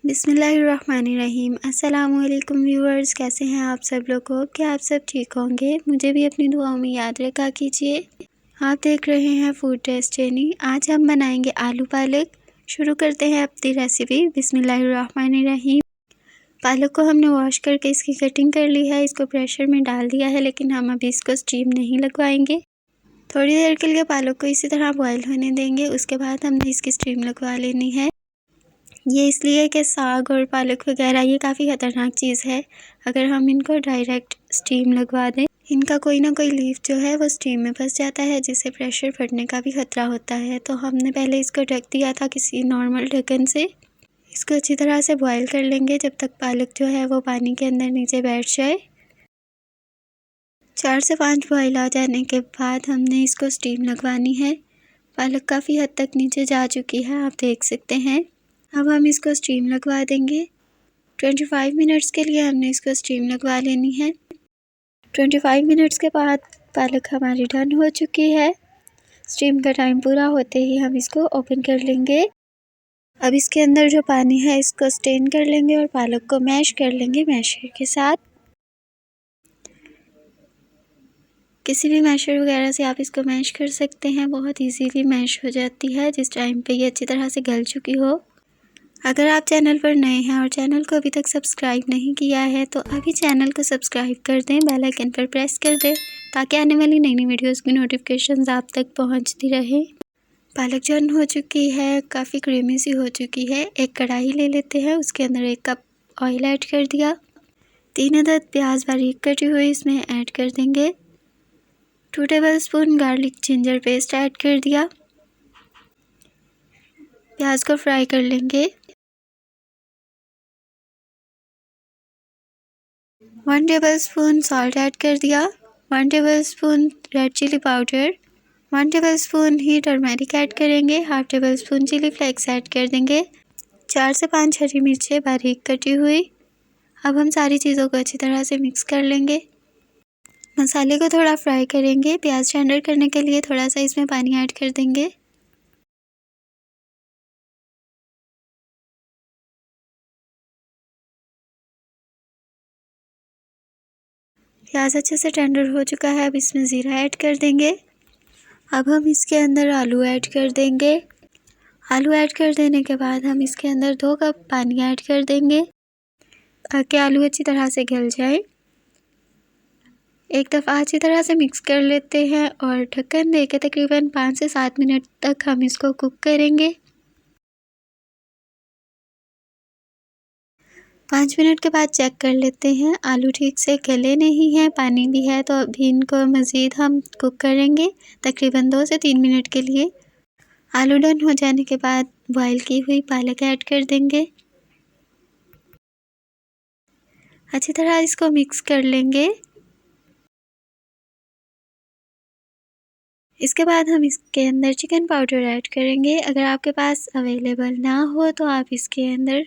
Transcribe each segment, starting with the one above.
बिस्मिल्लाहिर्रहमानिर्रहीम। अस्सलामुअलैकुम व्यूअर्स, कैसे हैं आप सब लोग? हो क्या आप सब ठीक होंगे? मुझे भी अपनी दुआओं में याद रखा कीजिए। आप देख रहे हैं फूड टेस्ट चैनल। आज हम बनाएंगे आलू पालक। शुरू करते हैं अपनी रेसिपी। बिस्मिल्लाहिर्रहमानिर्रहीम। पालक को हमने वॉश करके इसकी कटिंग कर ली है। इसको प्रेशर में डाल दिया है, लेकिन हम अभी इसको स्टीम नहीं लगवाएंगे। थोड़ी देर के लिए पालक को इसी तरह बॉयल होने देंगे। उसके बाद हमने इसकी स्टीम लगवा लेनी है। ये इसलिए कि साग और पालक वगैरह ये काफ़ी ख़तरनाक चीज़ है। अगर हम इनको डायरेक्ट स्टीम लगवा दें, इनका कोई ना कोई लीफ जो है वो स्टीम में फंस जाता है, जिससे प्रेशर फटने का भी ख़तरा होता है। तो हमने पहले इसको ढक दिया था किसी नॉर्मल ढक्कन से। इसको अच्छी तरह से बॉयल कर लेंगे जब तक पालक जो है वो पानी के अंदर नीचे बैठ जाए। 4 से 5 बॉयल आ जाने के बाद हमने इसको स्टीम लगवानी है। पालक काफ़ी हद तक नीचे जा चुकी है, आप देख सकते हैं। अब हम इसको स्टीम लगवा देंगे। 25 मिनट्स के लिए हमने इसको स्टीम लगवा लेनी है। 25 मिनट्स के बाद पालक हमारी डन हो चुकी है। स्टीम का टाइम पूरा होते ही हम इसको ओपन कर लेंगे। अब इसके अंदर जो पानी है इसको स्टेन कर लेंगे और पालक को मैश कर लेंगे मैशर के साथ। किसी भी मैशर वगैरह से आप इसको मैश कर सकते हैं। बहुत इजीली मैश हो जाती है जिस टाइम पे ये अच्छी तरह से गल चुकी हो। अगर आप चैनल पर नए हैं और चैनल को अभी तक सब्सक्राइब नहीं किया है तो अभी चैनल को सब्सक्राइब कर दें, बेल आइकन पर प्रेस कर दें ताकि आने वाली नई नई वीडियोस की नोटिफिकेशंस आप तक पहुंचती रहे। पालक जन हो चुकी है, काफ़ी क्रीमी सी हो चुकी है। एक कढ़ाई ले लेते हैं, उसके अंदर 1 कप ऑयल ऐड कर दिया। 3 अदद प्याज बारीक कटी हुई इसमें ऐड कर देंगे। 2 tablespoon garlic ginger paste add कर दिया। प्याज को फ्राई कर लेंगे। 1 टेबलस्पून सॉल्ट ऐड कर दिया। 1 tablespoon red chilli powder, 1 tablespoon ही टर्मेरिक ऐड करेंगे। 1/2 टेबलस्पून चिली फ्लेक्स ऐड कर देंगे। 4 से 5 हरी मिर्चें बारीक कटी हुई। अब हम सारी चीज़ों को अच्छी तरह से मिक्स कर लेंगे। मसाले को थोड़ा फ्राई करेंगे। प्याज टेंडर करने के लिए थोड़ा सा इसमें पानी ऐड कर देंगे। प्याज अच्छे से टेंडर हो चुका है। अब इसमें ज़ीरा ऐड कर देंगे। अब हम इसके अंदर आलू ऐड कर देंगे। आलू ऐड कर देने के बाद हम इसके अंदर 2 कप पानी ऐड कर देंगे ताकि आलू अच्छी तरह से गल जाए। एक दफ़ा अच्छी तरह से मिक्स कर लेते हैं और ढक्कन दे के तकरीबन 5 से 7 मिनट तक हम इसको कुक करेंगे। 5 मिनट के बाद चेक कर लेते हैं, आलू ठीक से गले नहीं हैं, पानी भी है, तो अभी इनको मज़ीद हम कुक करेंगे तकरीबन 2 से 3 मिनट के लिए। आलू डन हो जाने के बाद बॉयल की हुई पालक ऐड कर देंगे। अच्छी तरह इसको मिक्स कर लेंगे। इसके बाद हम इसके अंदर चिकन पाउडर ऐड करेंगे। अगर आपके पास अवेलेबल ना हो तो आप इसके अंदर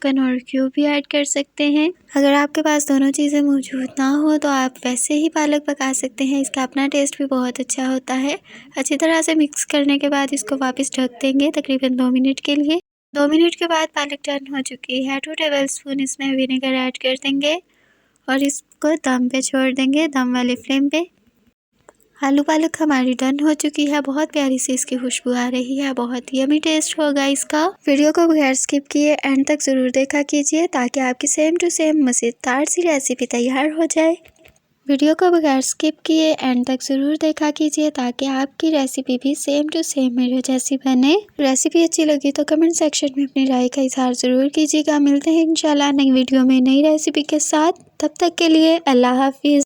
कनौर क्यूब भी ऐड कर सकते हैं। अगर आपके पास दोनों चीज़ें मौजूद ना हो तो आप वैसे ही पालक पका सकते हैं, इसका अपना टेस्ट भी बहुत अच्छा होता है। अच्छी तरह से मिक्स करने के बाद इसको वापस ढक देंगे तकरीबन 2 मिनट के लिए। 2 मिनट के बाद पालक टर्न हो चुकी है। 2 टेबलस्पून इसमें विनेगर ऐड कर देंगे और इसको दम पे छोड़ देंगे, दम वाली फ्लेम पे। आलू पालक हमारी डन हो चुकी है। बहुत प्यारी सी इसकी खुशबू आ रही है, बहुत यमी टेस्ट होगा इसका। वीडियो को बगैर स्किप किए एंड तक ज़रूर देखा कीजिए ताकि आपकी सेम टू सेम मज़ेदार सी रेसिपी तैयार हो जाए। वीडियो को बगैर स्किप किए एंड तक ज़रूर देखा कीजिए ताकि आपकी रेसिपी भी सेम टू सेम मेरे जैसी बने। रेसिपी अच्छी लगी तो कमेंट सेक्शन में अपनी राय का इज़हार ज़रूर कीजिएगा। मिलते हैं इंशाल्लाह नई वीडियो में नई रेसिपी के साथ। तब तक के लिए अल्लाह हाफिज़।